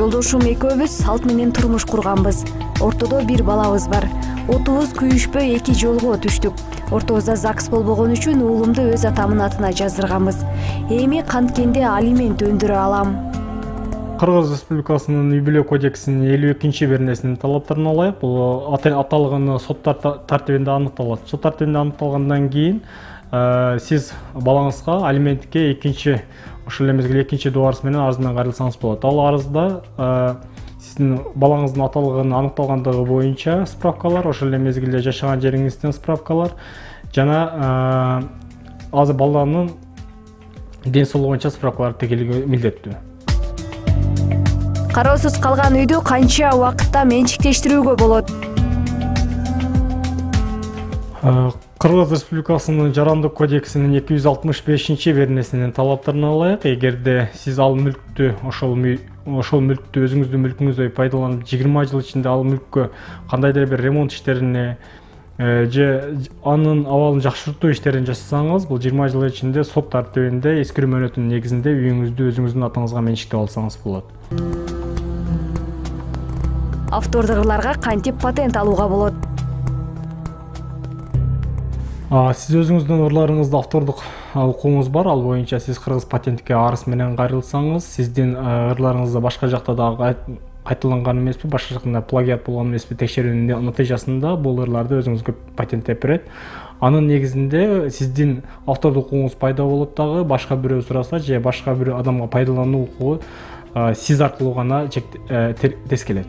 Жолдошум экөөбүз салт менен турмуш курганбыз. Ортодо бир балабыз бар. Отубуз күйүшпөй эки жолго түштүк. Ортобузда ЗАГС болбогон үчүн уулумду өз атамдын атына жаздырганбыз. Эми канткенде алимент өндүрө алам. Кыргыз Республикасынын үй-бүлө кодексинин 52-бернесинин талаптарына ылайык бул аталган соттар тартибинде аныкталат. Сот тартибинде аныкталгандан кийин сиз балаңызга алиментке ошол эле мезгилде экинчи дуарыс менен арыз менен кайрылсаңыз болот. Ал арызда сиздин балаңыздын аталганы аныкталгандыгы боюнча справкалар, ошол эле мезгилде жашаган жериңизден справкалар жана азыр баланын ден соолугу боюнча справкалар тегилиги милдеттүү. Кароосуз калган үйдү канча убакытта менчиктештирүүгө болот? Кыргыз Республикасынын Жарандык кодексинин 265-бернесинин талаптарына ылайык, эгерде сиз ал мүлктү ошол мүлктү өзүңүздүн мүлкүңүздөй пайдаланып 20 жыл ичинде ал мүлккө кандайдыр бир ремонт иштерине же анын абалын жакшыртуу иштерин жасасаңыз, бул 20 жыл ичинде сот тартибинде эскирүү мөөнөтүнүн негизинде үйүңүздү өзүңүздүн атыңызга менчиктеп алсаңыз болот. Автордурларга кантип патент алууга болот? Сиз өзүңүздүн ырларыңызда автордук укугуңуз бар. Ал боюнча сиз Кыргыз патентке арыз менен кайрылсаңыз, сиздин ырларыңызда башка жакта дагы кайталанган эмеспи, башка жакта плагиат болгон эмеспи текшерүүнүн натыйжасында бул ырларды өзүңүзгө патенттеп берет. Анын негизинде сиздин автордук укугуңуз пайда болот дагы, башка бирөө сураса же башка бир адамга пайдалануу укугу сиз аркылуу гана тез келет.